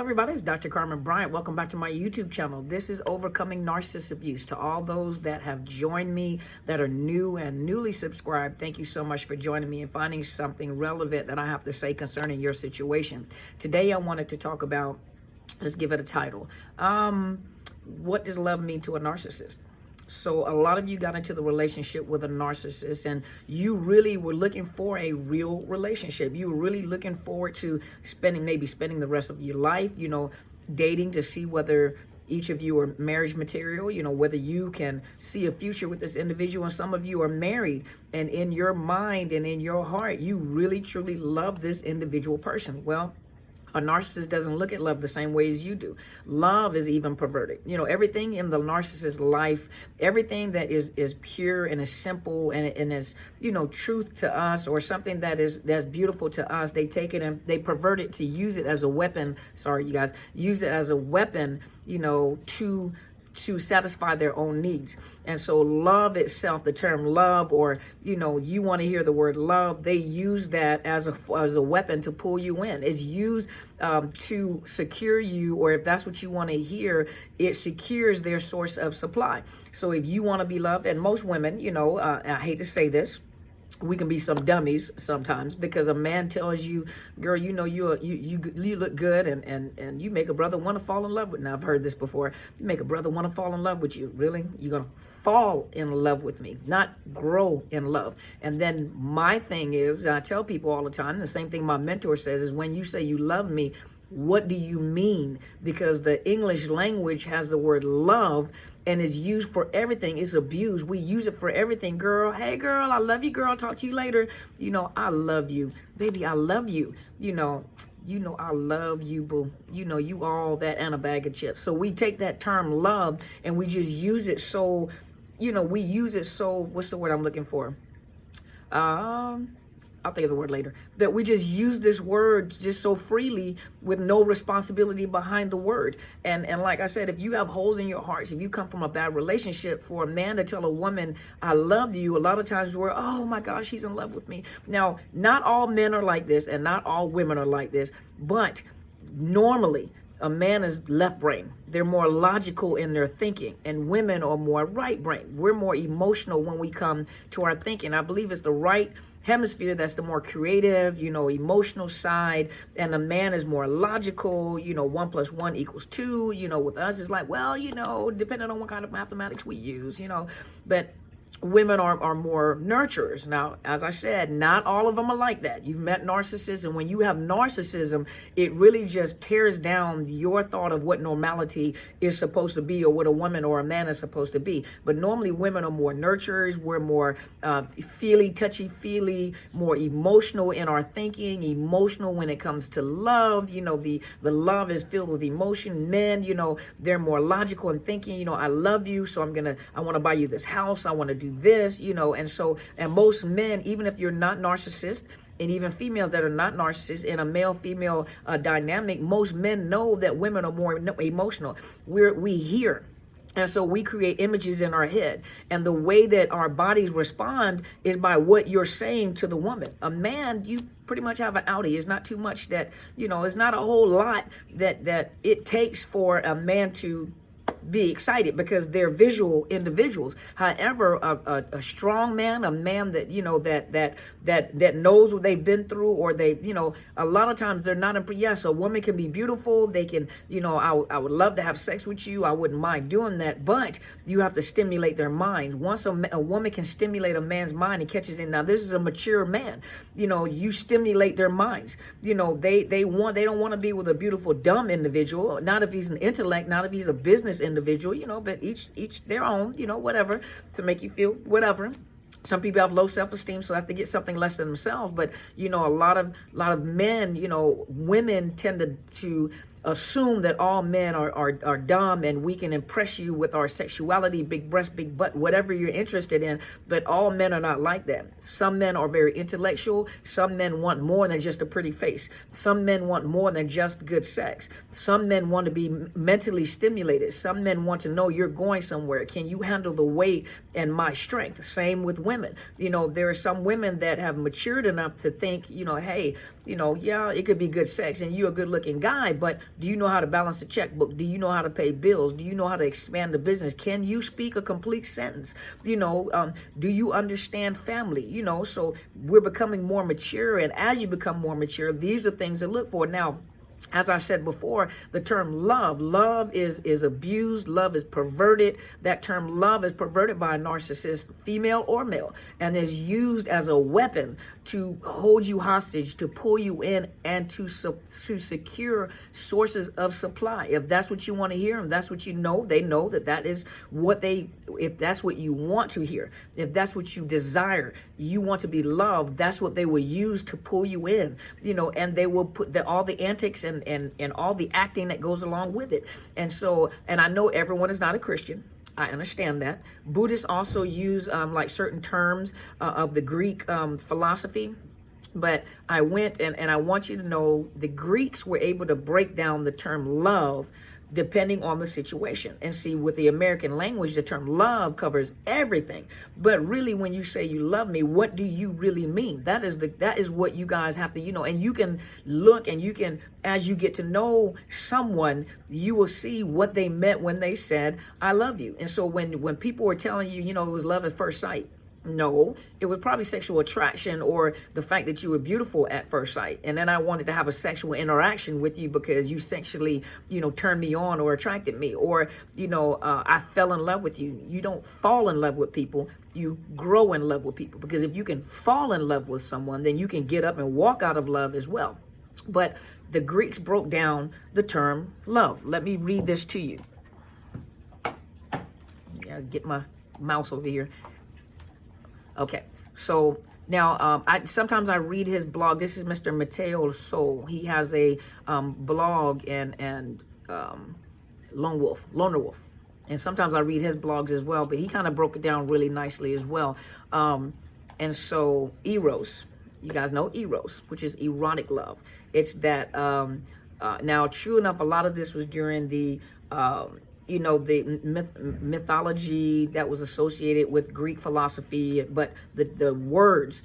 Everybody, it's Dr. Carmen Bryant. Welcome back to my YouTube channel. This is Overcoming Narcissist Abuse. To all those that have joined me, that are new and newly subscribed, thank you so much for joining me and finding something relevant that I have to say concerning your situation. Today, I wanted to talk about, let's give it a title. What does love mean to a narcissist? So a lot of you got into the relationship with a narcissist and you really were looking for a real relationship. You were really looking forward to spending the rest of your life, dating to see whether each of you are marriage material, whether you can see a future with this individual. And some of you are married, and in your mind and in your heart, you really, truly love this individual person. Well, a narcissist doesn't look at love the same way as you do. Love is even perverted. Everything in the narcissist life, everything that is pure and is simple and is, truth to us, or something that's beautiful to us, they take it and they pervert it to use it as a weapon. Sorry, you guys, use it as a weapon, to satisfy their own needs. And so love itself, the term love, or, you want to hear the word love, they use that as a weapon to pull you in. It's used to secure you, or if that's what you want to hear, it secures their source of supply. So if you want to be loved, and most women, I hate to say this, we can be some dummies sometimes, because a man tells you, girl, you look good, and you make a brother want to fall in love with. Now, I've heard this before. You make a brother want to fall in love with you. Really? You're going to fall in love with me, not grow in love. And then my thing is, I tell people all the time, the same thing my mentor says, is when you say you love me, what do you mean? Because the English language has the word love and is used for everything. It's abused. We use it for everything. Girl, hey girl, I love you, girl. Talk to you later. I love you. Baby, I love you. I love you, boo. You all that and a bag of chips. So we take that term love and we just use it so, what's the word I'm looking for? I'll think of the word later. That we just use this word just so freely with no responsibility behind the word. And like I said, if you have holes in your hearts, if you come from a bad relationship, for a man to tell a woman, I love you, a lot of times we're, oh my gosh, he's in love with me. Now, not all men are like this and not all women are like this, but normally a man is left brain. They're more logical in their thinking, and women are more right brain. We're more emotional when we come to our thinking. I believe it's the right hemisphere that's the more creative, emotional side, and the man is more logical. 1 + 1 = 2. With us, it's like, well, depending on what kind of mathematics we use, but women are more nurturers. Now, as I said, not all of them are like that. You've met narcissists, and when you have narcissism, it really just tears down your thought of what normality is supposed to be, or what a woman or a man is supposed to be. But normally women are more nurturers. We're more touchy-feely, more emotional in our thinking, emotional when it comes to love. The love is filled with emotion. Men, they're more logical in thinking, I love you, so I want to buy you this house. I want to do this, and most men, even if you're not narcissist, and even females that are not narcissists, in a male-female dynamic, most men know that women are more emotional. We hear. And so we create images in our head. And the way that our bodies respond is by what you're saying to the woman. A man, you pretty much have an outie. It's not too much that, it's not a whole lot that it takes for a man to be excited, because they're visual individuals. However, a strong man, a man that that knows what they've been through, or they, a lot of times they're not yes, a woman can be beautiful. They can, I would love to have sex with you. I wouldn't mind doing that, but you have to stimulate their minds. Once a woman can stimulate a man's mind and catches in. Now, this is a mature man. You stimulate their minds. They don't want to be with a beautiful dumb individual. Not if he's an intellect. Not if he's a business individual, but each their own, whatever, to make you feel whatever. Some people have low self-esteem, so have to get something less than themselves. But, a lot of men, women tend to assume that all men are dumb, and we can impress you with our sexuality, big breast, big butt, whatever you're interested in. But all men are not like that. Some men are very intellectual. Some men want more than just a pretty face. Some men want more than just good sex. Some men want to be mentally stimulated. Some men want to know you're going somewhere. Can you handle the weight and my strength? Same with women. There are some women that have matured enough to think, hey, Yeah, it could be good sex and you're a good looking guy, but do you know how to balance a checkbook? Do you know how to pay bills? Do you know how to expand the business? Can you speak a complete sentence? Do you understand family? So we're becoming more mature, and as you become more mature, these are things to look for. Now, as I said before, the term love is abused. Love is perverted. That term love is perverted by a narcissist, female or male, and is used as a weapon to hold you hostage, to pull you in, and to secure sources of supply. If that's what you want to hear, and that's what they know that is what if that's what you want to hear, if that's what you desire, you want to be loved, that's what they will use to pull you in, and they will put all the antics and all the acting that goes along with it. And I know everyone is not a Christian. I understand that. Buddhists also use like certain terms of the Greek philosophy. But I went and I want you to know the Greeks were able to break down the term love depending on the situation. And see, with the American language, the term love covers everything. But really, when you say you love me, what do you really mean? That is what you guys have to, and you can look and you can, as you get to know someone, you will see what they meant when they said, I love you. And so when people were telling you, it was love at first sight, no, it was probably sexual attraction or the fact that you were beautiful at first sight. And then I wanted to have a sexual interaction with you because you sexually, turned me on or attracted me. Or, I fell in love with you. You don't fall in love with people. You grow in love with people. Because if you can fall in love with someone, then you can get up and walk out of love as well. But the Greeks broke down the term love. Let me read this to you. Yeah, get my mouse over here. Okay, so now sometimes I read his blog. This is Mr. Mateo Soul. He has a blog and Loner Wolf. And sometimes I read his blogs as well, but he kind of broke it down really nicely as well. And so Eros, you guys know Eros, which is erotic love. It's that, now true enough, a lot of this was during the the mythology that was associated with Greek philosophy, but the words,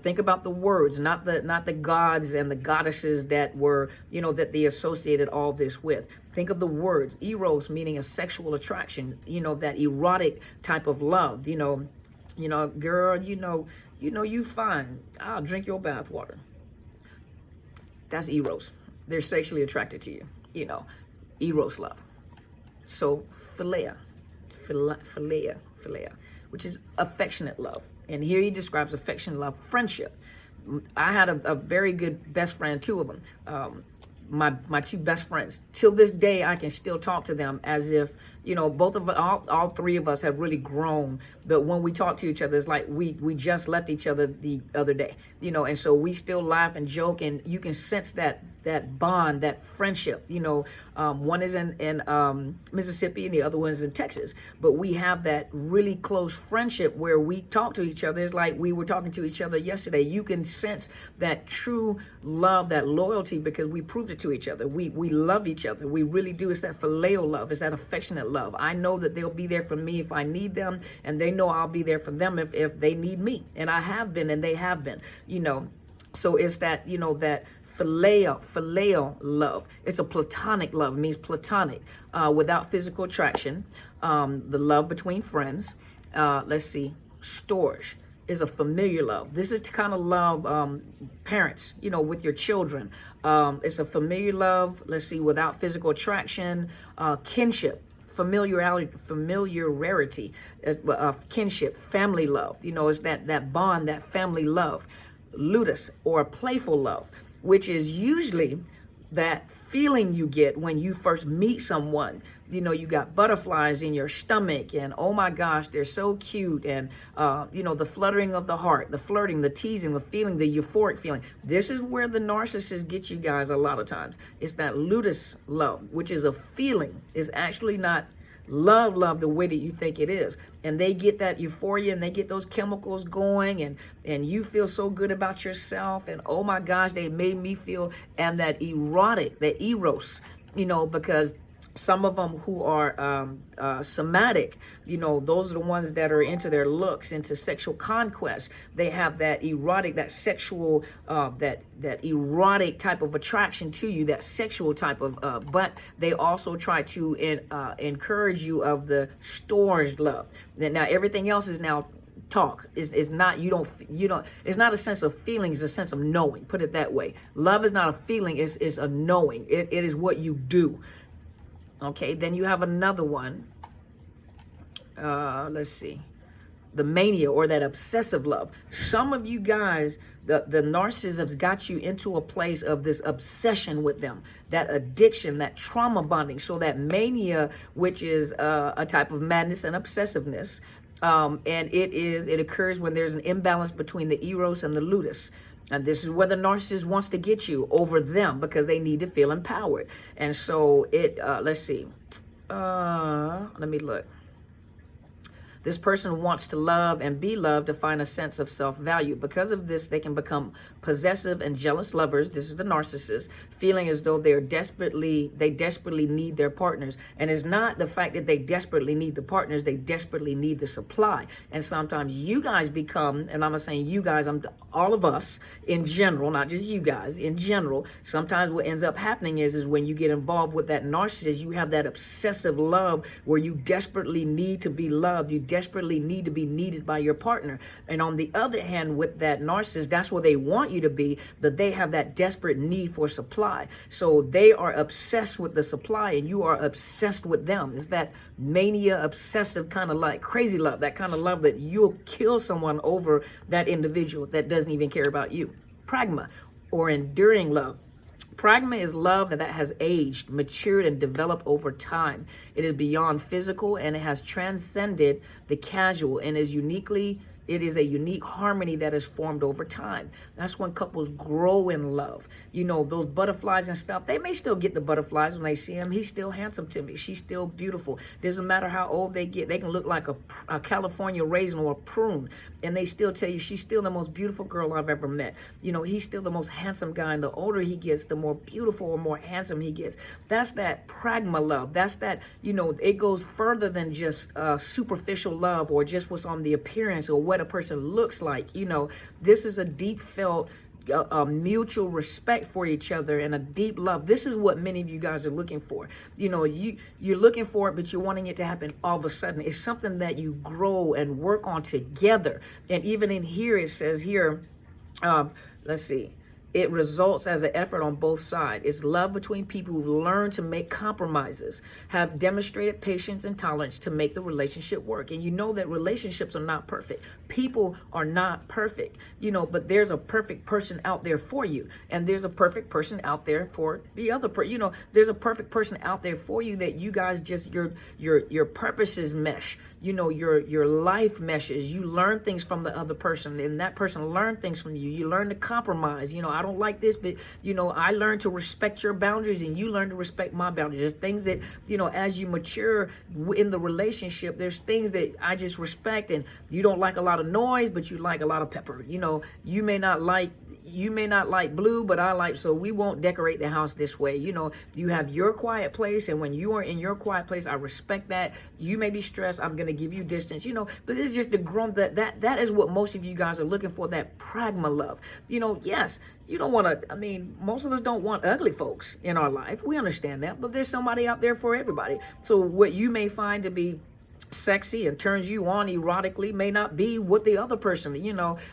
think about the words, not the gods and the goddesses that were, that they associated all this with. Think of the words, eros, meaning a sexual attraction, that erotic type of love, girl, you fine. I'll drink your bath water. That's eros. They're sexually attracted to you, eros love. So philia, which is affectionate love. And here he describes affectionate love, friendship. I had a very good best friend, two of them. My two best friends. Till this day, I can still talk to them as if, both of all three of us have really grown. But when we talk to each other, it's like we just left each other the other day, and so we still laugh and joke, and you can sense that bond, that friendship. One is in Mississippi and the other one is in Texas. But we have that really close friendship where we talk to each other. It's like we were talking to each other yesterday. You can sense that true love, that loyalty, because we proved it to each other. We love each other. We really do. It's that phileo love. It's that affectionate love. I know that they'll be there for me if I need them, and they know I'll be there for them if they need me. And I have been, and they have been, So it's that, that phileo love. It's a platonic love. It means platonic, without physical attraction. The love between friends. Let's see. Storge is a familiar love. This is the kind of love, parents, with your children. It's a familiar love. Let's see. Without physical attraction. Kinship. Familiarity, kinship, family love. It's that bond, that family love. Ludus, or playful love, which is usually that feeling you get when you first meet someone. You got butterflies in your stomach, and oh my gosh, they're so cute, and the fluttering of the heart, the flirting, the teasing, the feeling, the euphoric feeling. This is where the narcissist gets you guys a lot of times. It's that ludus love, which is a feeling. It's actually not love the way that you think it is. And they get that euphoria, and they get those chemicals going, and you feel so good about yourself, and oh my gosh, they made me feel, and that erotic, that eros, because Some of them who are somatic, those are the ones that are into their looks, into sexual conquest. They have that erotic, that sexual, that erotic type of attraction to you, that sexual type of, but they also try to encourage you of the storged love. Now everything else is now talk. Is not, you don't, it's not a sense of feeling, it's a sense of knowing. Put it that way. Love is not a feeling, it's a knowing. It is what you do. Okay, then you have another one. Let's see. The mania, or that obsessive love. Some of you guys, the narcissist has got you into a place of this obsession with them, that addiction, that trauma bonding. So that mania, which is a type of madness and obsessiveness, and it occurs when there's an imbalance between the eros and the ludus. And this is where the narcissist wants to get you over them, because they need to feel empowered. And so let's see. Let me look. This person wants to love and be loved to find a sense of self-value. Because of this, they can become possessive and jealous lovers. This is the narcissist, feeling as though they desperately need their partners. And it's not the fact that they desperately need the partners, they desperately need the supply. And sometimes you guys become, and I'm not saying you guys, I'm all of us in general, not just you guys, in general, sometimes what ends up happening is when you get involved with that narcissist, you have that obsessive love where you desperately need to be loved. You desperately need to be needed by your partner. And on the other hand, with that narcissist, that's where they want you to be, but they have that desperate need for supply. So they are obsessed with the supply, and you are obsessed with them. It's that mania, obsessive kind of like crazy love, that kind of love that you'll kill someone over that individual that doesn't even care about you. Pragma, or enduring love. Pragma is love that has aged, matured, and developed over time. It is beyond physical, and it has transcended the casual, and it is a unique harmony that is formed over time. That's when couples grow in love. Those butterflies and stuff, they may still get the butterflies when they see him. He's still handsome to me. She's still beautiful. Doesn't matter how old they get. They can look like a California raisin or a prune, and they still tell you she's still the most beautiful girl I've ever met. He's still the most handsome guy, and the older he gets, the more beautiful or more handsome he gets. That's that pragma love. That's that, it goes further than just superficial love or just what's on the appearance or what a person looks like. This is a deep felt mutual respect for each other and a deep love. This is what many of you guys are looking for. You're looking for it, but you're wanting it to happen all of a sudden. It's something that you grow and work on together. And even in here, it says here, let's see. It results as an effort on both sides. It's love between people who've learned to make compromises, have demonstrated patience and tolerance to make the relationship work. And you know that relationships are not perfect. People are not perfect, but there's a perfect person out there for you. And there's a perfect person out there for the other person. There's a perfect person out there for you that you guys just, your purposes mesh. Your life meshes. You learn things from the other person, and that person learned things from you. You learn to compromise. I don't like this, but I learn to respect your boundaries, and you learn to respect my boundaries. There's things that as you mature in the relationship, there's things that I just respect, and you don't like a lot of noise, but you like a lot of pepper. You may not like blue, but I like, so we won't decorate the house this way. You have your quiet place, and when you are in your quiet place, I respect that. You may be stressed, I'm going to give you distance, but it's just the grown, that is what most of you guys are looking for, that pragma love. Yes, you don't want to, most of us don't want ugly folks in our life. We understand that, but there's somebody out there for everybody. So what you may find to be sexy and turns you on erotically may not be what the other person,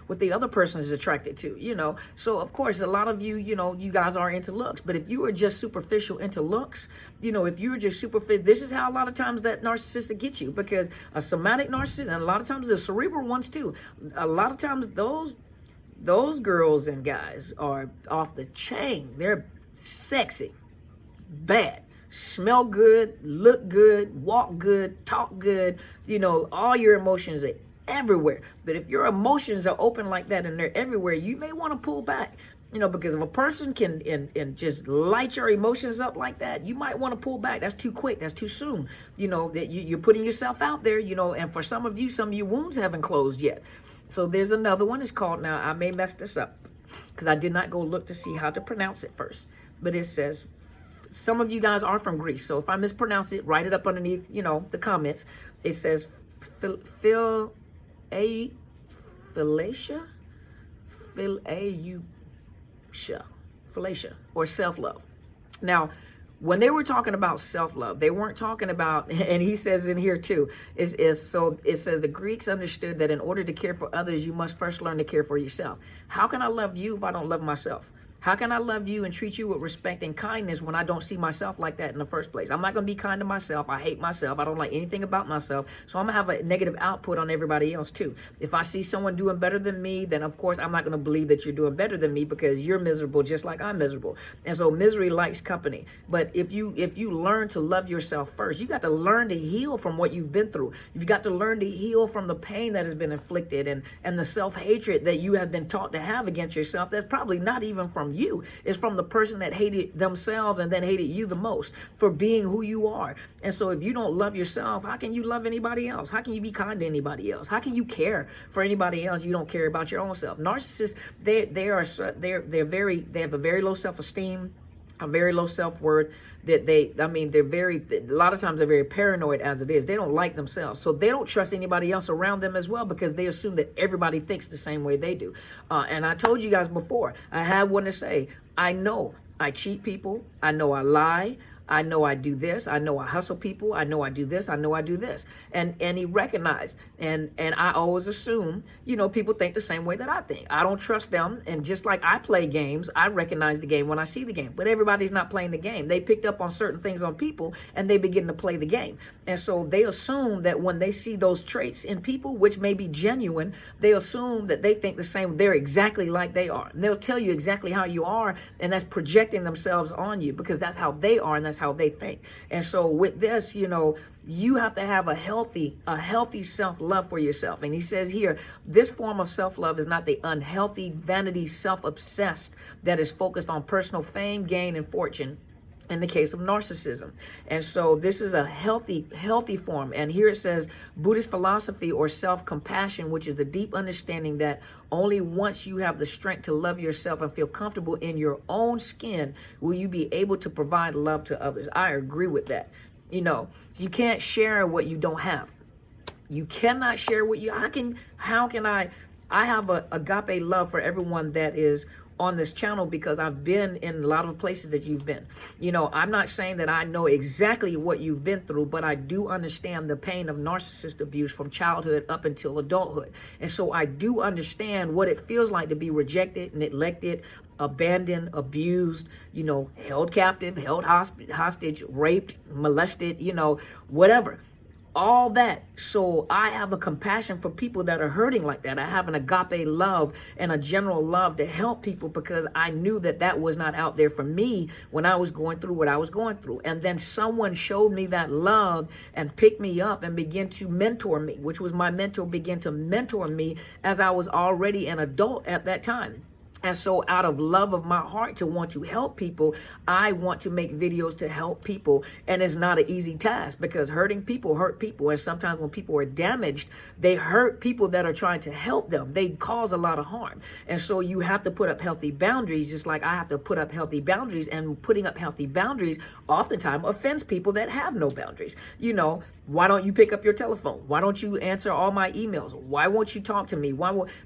what the other person is attracted to, So of course, a lot of you, you guys are into looks, but if you are just superficial into looks, if you're just superficial, this is how a lot of times that narcissistic gets you, because a somatic narcissist, and a lot of times the cerebral ones too, a lot of times those girls and guys are off the chain. They're sexy, bad, smell good, look good, walk good, talk good, all your emotions are everywhere. But if your emotions are open like that and they're everywhere, you may want to pull back, because if a person can and just light your emotions up like that, you might want to pull back. That's too quick. That's too soon. That you're putting yourself out there, and for some of your wounds haven't closed yet. So there's another one. It's called, now I may mess this up because I did not go look to see how to pronounce it first, but it says Some of you guys are from Greece, so if I mispronounce it, write it up underneath, the comments. It says Philatia, or self-love. Now, when they were talking about self-love, they weren't talking about, and he says in here too, so it says the Greeks understood that in order to care for others, you must first learn to care for yourself. How can I love you if I don't love myself? How can I love you and treat you with respect and kindness when I don't see myself like that in the first place? I'm not going to be kind to myself. I hate myself. I don't like anything about myself. So I'm going to have a negative output on everybody else too. If I see someone doing better than me, then of course I'm not going to believe that you're doing better than me because you're miserable just like I'm miserable. And so misery likes company. But if you learn to love yourself first, you got to learn to heal from what you've been through. You've got to learn to heal from the pain that has been inflicted and the self-hatred that you have been taught to have against yourself. That's probably not even from you. It's from the person that hated themselves and then hated you the most for being who you are. And so if you don't love yourself, how can you love anybody else? How can you be kind to anybody else? How can you care for anybody else? You don't care about your own self. Narcissists, they have a very low self-esteem, a very low self-worth. That a lot of times they're very paranoid as it is. They don't like themselves. So they don't trust anybody else around them as well because they assume that everybody thinks the same way they do. And I told you guys before, I had one to say, I know I cheat people. I know I lie. I know I do this. I know I hustle people. I know I do this. I know I do this. And he recognized. And I always assume, people think the same way that I think. I don't trust them. And just like I play games, I recognize the game when I see the game. But everybody's not playing the game. They picked up on certain things on people and they begin to play the game. And so they assume that when they see those traits in people, which may be genuine, they assume that they think the same. They're exactly like they are. And they'll tell you exactly how you are. And that's projecting themselves on you because that's how they are and that's how they think. And so with this, you have to have a healthy self-love for yourself. And he says here, this form of self-love is not the unhealthy vanity self-obsessed that is focused on personal fame, gain, and fortune in the case of narcissism. And so this is a healthy form. And here it says Buddhist philosophy or self-compassion, which is the deep understanding that only once you have the strength to love yourself and feel comfortable in your own skin will you be able to provide love to others. I agree with that. You can't share what you don't have. You cannot share what you, how can I have a agape love for everyone that is on this channel because I've been in a lot of places that you've been. I'm not saying that I know exactly what you've been through, but I do understand the pain of narcissist abuse from childhood up until adulthood. And so I do understand what it feels like to be rejected, neglected, abandoned, abused, held captive, held hostage, raped, molested, whatever. All that. So I have a compassion for people that are hurting like that. I have an agape love and a general love to help people because I knew that was not out there for me when I was going through what I was going through. And then someone showed me that love and picked me up and began to mentor me, which was my mentor began to mentor me as I was already an adult at that time. And so out of love of my heart to want to help people, I want to make videos to help people. And it's not an easy task because hurting people hurt people. And sometimes when people are damaged, they hurt people that are trying to help them. They cause a lot of harm. And so you have to put up healthy boundaries, just like I have to put up healthy boundaries. And putting up healthy boundaries oftentimes offends people that have no boundaries. Why don't you pick up your telephone? Why don't you answer all my emails? Why won't you talk to me?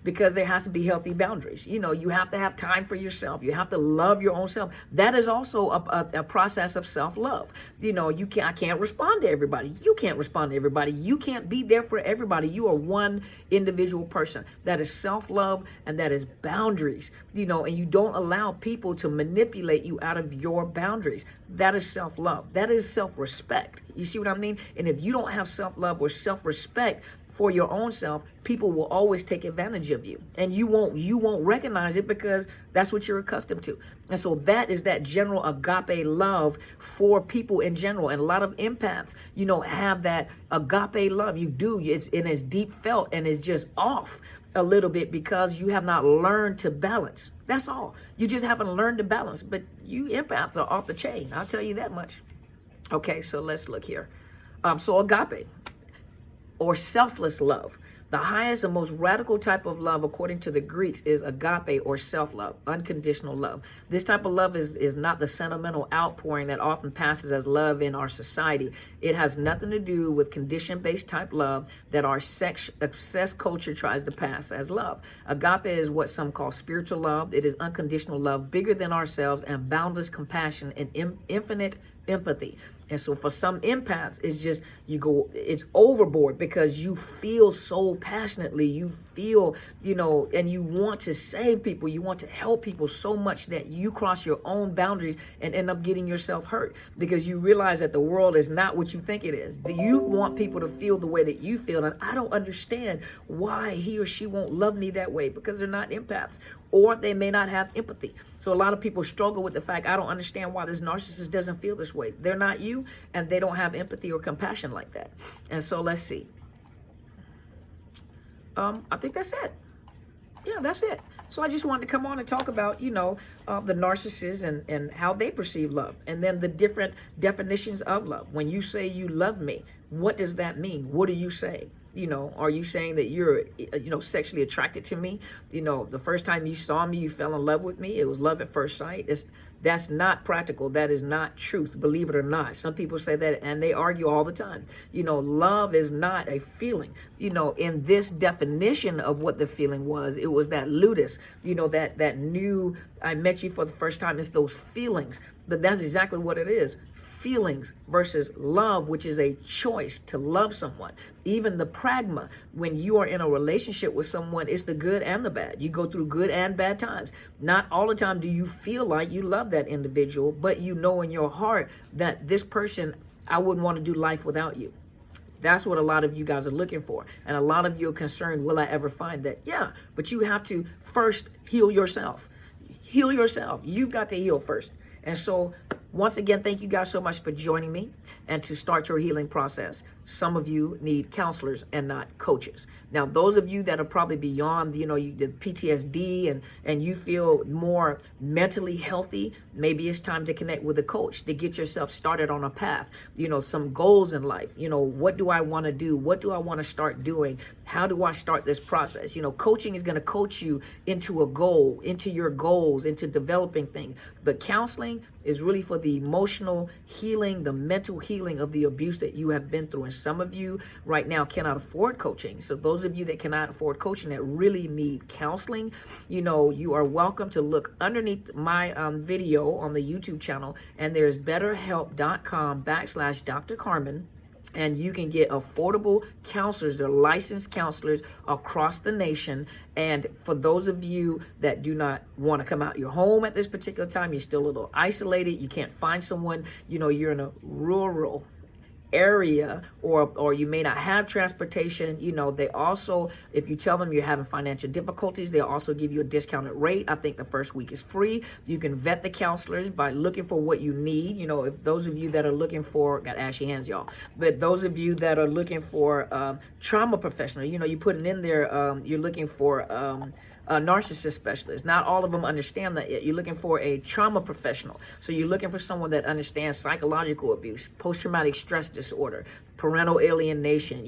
Because there has to be healthy boundaries. You have to have time for yourself. You have to love your own self. That is also a process of self-love. I can't respond to everybody. You can't respond to everybody. You can't be there for everybody. You are one individual person. That is self-love and that is boundaries. And you don't allow people to manipulate you out of your boundaries. That is self-love. That is self-respect. You see what I mean? And if you don't have self-love or self-respect for your own self, people will always take advantage of you. And you won't recognize it because that's what you're accustomed to. And so that is that general agape love for people in general. And a lot of empaths, have that agape love. You do. It's deep felt and it's just off a little bit because you have not learned to balance. That's all. You just haven't learned to balance. But you empaths are off the chain. I'll tell you that much. Okay, so let's look here. So agape or selfless love. The highest and most radical type of love, according to the Greeks, is agape or self-love, unconditional love. This type of love is not the sentimental outpouring that often passes as love in our society. It has nothing to do with condition-based type love that our sex-obsessed culture tries to pass as love. Agape is what some call spiritual love. It is unconditional love, bigger than ourselves, and boundless compassion and infinite empathy. And so for some empaths, it's just, it's overboard because you feel so passionately, you feel, and you want to save people, you want to help people so much that you cross your own boundaries and end up getting yourself hurt because you realize that the world is not what you think it is. You want people to feel the way that you feel, and I don't understand why he or she won't love me that way, because they're not empaths, or they may not have empathy. So a lot of people struggle with the fact, I don't understand why this narcissist doesn't feel this way. They're not you, and they don't have empathy or compassion like that. And so let's see. I think that's it. Yeah, that's it. So I just wanted to come on and talk about, the narcissists and how they perceive love, and then the different definitions of love. When you say you love me, what does that mean? What are you saying? Are you saying that you're, sexually attracted to me? The first time you saw me, you fell in love with me. It was love at first sight. That's not practical. That is not truth, believe it or not. Some people say that, and they argue all the time. Love is not a feeling. In this definition of what the feeling was, it was that ludus, that new, I met you for the first time. It's those feelings. But that's exactly what it is. Feelings versus love, which is a choice to love someone. Even the pragma, when you are in a relationship with someone, it's the good and the bad. You go through good and bad times. Not all the time do you feel like you love that individual, but you know in your heart that this person, I wouldn't want to do life without you. That's what a lot of you guys are looking for. And a lot of you are concerned, will I ever find that? Yeah, but you have to first heal yourself. Heal yourself. You've got to heal first. And so, once again, thank you guys so much for joining me and to start your healing process. Some of you need counselors and not coaches. Now, those of you that are probably beyond, the PTSD and you feel more mentally healthy, maybe it's time to connect with a coach to get yourself started on a path. Some goals in life. What do I want to do? What do I want to start doing? How do I start this process? Coaching is going to coach you into a goal, into your goals, into developing things. But counseling is really for the emotional healing, the mental healing of the abuse that you have been through. And some of you right now cannot afford coaching. So those of you that cannot afford coaching that really need counseling, you are welcome to look underneath my video on the YouTube channel. And there's betterhelp.com/Dr. Carmen. And you can get affordable counselors. They're licensed counselors across the nation. And for those of you that do not want to come out your home at this particular time, you're still a little isolated, you can't find someone, you're in a rural area or you may not have transportation, they also, if you tell them you're having financial difficulties, they'll also give you a discounted rate. I think the first week is free. You can vet the counselors by looking for what you need. If those of you that are looking for, got ashy hands, y'all, but those of you that are looking for trauma professional, you put it in there, you're looking for a narcissist specialist. Not all of them understand that yet. You're looking for a trauma professional. So you're looking for someone that understands psychological abuse, post-traumatic stress disorder, parental alienation.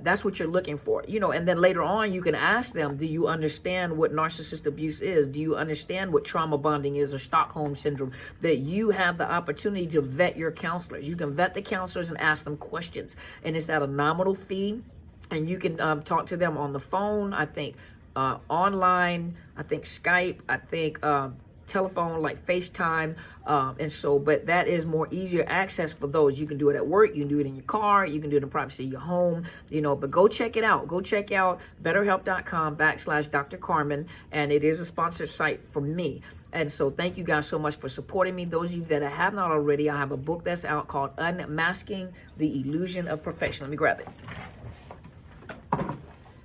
That's what you're looking for. And then later on, you can ask them, do you understand what narcissist abuse is? Do you understand what trauma bonding is or Stockholm syndrome? That you have the opportunity to vet your counselors. You can vet the counselors and ask them questions. And it's at a nominal fee. And you can talk to them on the phone, I think online, I think Skype, I think telephone like FaceTime. But that is more easier access for those. You can do it at work, you can do it in your car, you can do it in the privacy of your home, but go check it out. Go check out betterhelp.com/Dr. Carmen. And it is a sponsored site for me. And so thank you guys so much for supporting me. Those of you that have not already, I have a book that's out called Unmasking, the Illusion of Perfection. Let me grab it.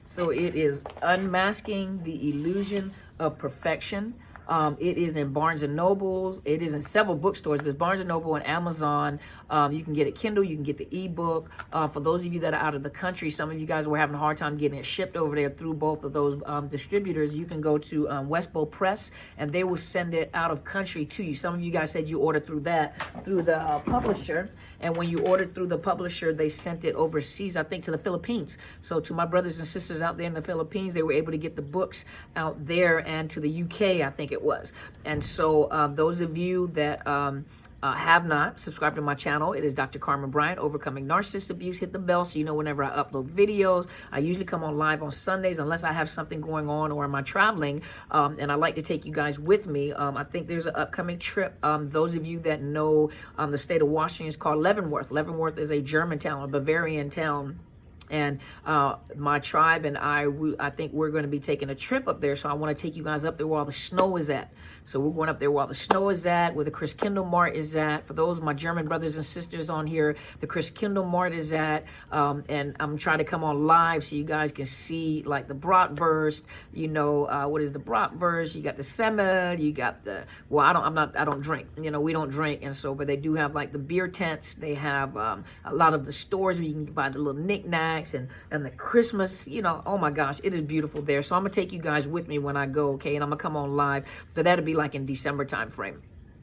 So it is Unmasking the Illusion of Perfection. It is in Barnes and Noble. It is in several bookstores, but Barnes and Noble and Amazon. You can get it Kindle. You can get the ebook. For those of you that are out of the country, some of you guys were having a hard time getting it shipped over there through both of those distributors. You can go to Westbow Press, and they will send it out of country to you. Some of you guys said you ordered through the publisher, and when you ordered through the publisher, they sent it overseas, I think to the Philippines. So to my brothers and sisters out there in the Philippines, they were able to get the books out there, and to the UK, I think it was. And so those of you that have not subscribed to my channel, it is Dr. Carmen Bryant, Overcoming Narcissist Abuse. Hit the bell so you know whenever I upload videos. I usually come on live on Sundays unless I have something going on or am I traveling, and I like to take you guys with me. I think there's an upcoming trip. Those of you that know the state of Washington is called Leavenworth. Leavenworth is a German town, a Bavarian town. And my tribe and I think we're going to be taking a trip up there. So I want to take you guys up there where all the snow is at. So we're going up there where all the snow is at, where the Chris Kindle Mart is at. For those of my German brothers and sisters on here, the Chris Kindle Mart is at. And I'm trying to come on live so you guys can see like the bratwurst. You know, what is the bratwurst? You got the semmel. You got the, well, I don't drink. You know, we don't drink. And so, but they do have like the beer tents. They have a lot of the stores where you can buy the little knickknacks and the Christmas, you know, oh my gosh, it is beautiful there. So I'm gonna take you guys with me when I go, okay? And I'm gonna come on live, but that'll be like in December time frame.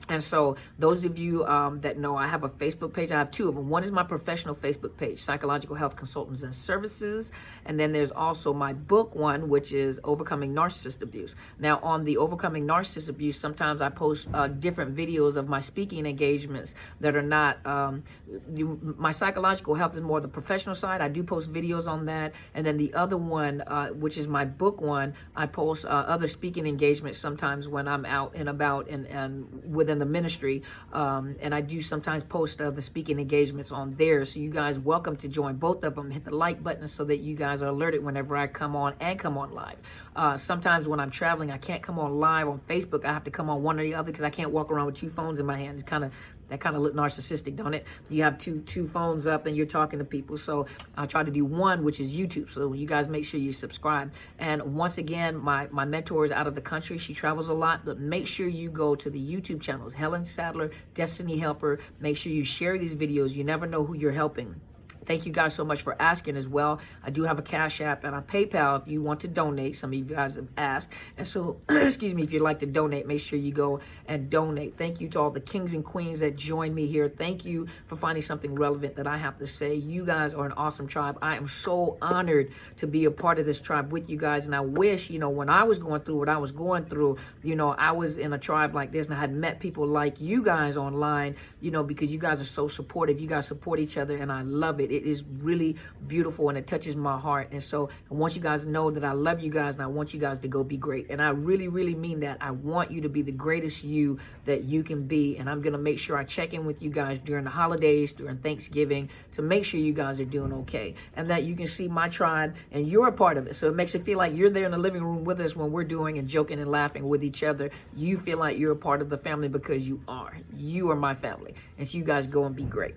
And so those of you that know, I have a Facebook page. I have two of them. One is my professional Facebook page, Psychological Health Consultants and Services. And then there's also my book one, which is Overcoming Narcissist Abuse. Now, on the Overcoming Narcissist Abuse, sometimes I post different videos of my speaking engagements that are not, my psychological health is more the professional side. I do post videos on that. And then the other one, which is my book one, I post other speaking engagements sometimes when I'm out and about and within the ministry, and I do sometimes post the speaking engagements on there. So you guys welcome to join both of them. Hit the like button so that you guys are alerted whenever I come on and come on live. Sometimes when I'm traveling, I can't come on live on Facebook. I have to come on one or the other because I can't walk around with two phones in my hand. It's that kind of look narcissistic, don't it? You have two phones up and you're talking to people. So I try to do one, which is YouTube. So you guys make sure you subscribe. And once again, my mentor is out of the country. She travels a lot, but make sure you go to the YouTube channels, Helen Sadler, Destiny Helper. Make sure you share these videos. You never know who you're helping. Thank you guys so much for asking as well. I do have a Cash App and a PayPal if you want to donate. Some of you guys have asked. And so, excuse me, if you'd like to donate, make sure you go and donate. Thank you to all the kings and queens that joined me here. Thank you for finding something relevant that I have to say. You guys are an awesome tribe. I am so honored to be a part of this tribe with you guys. And I wish, you know, when I was going through what I was going through, you know, I was in a tribe like this and I had met people like you guys online, you know, because you guys are so supportive. You guys support each other and I love it. It is really beautiful and it touches my heart. And so I want you guys to know that I love you guys and I want you guys to go be great. And I really, really mean that. I want you to be the greatest you that you can be. And I'm going to make sure I check in with you guys during the holidays, during Thanksgiving, to make sure you guys are doing okay. And that you can see my tribe and you're a part of it. So it makes it feel like you're there in the living room with us when we're doing and joking and laughing with each other. You feel like you're a part of the family because you are. You are my family. And so you guys go and be great.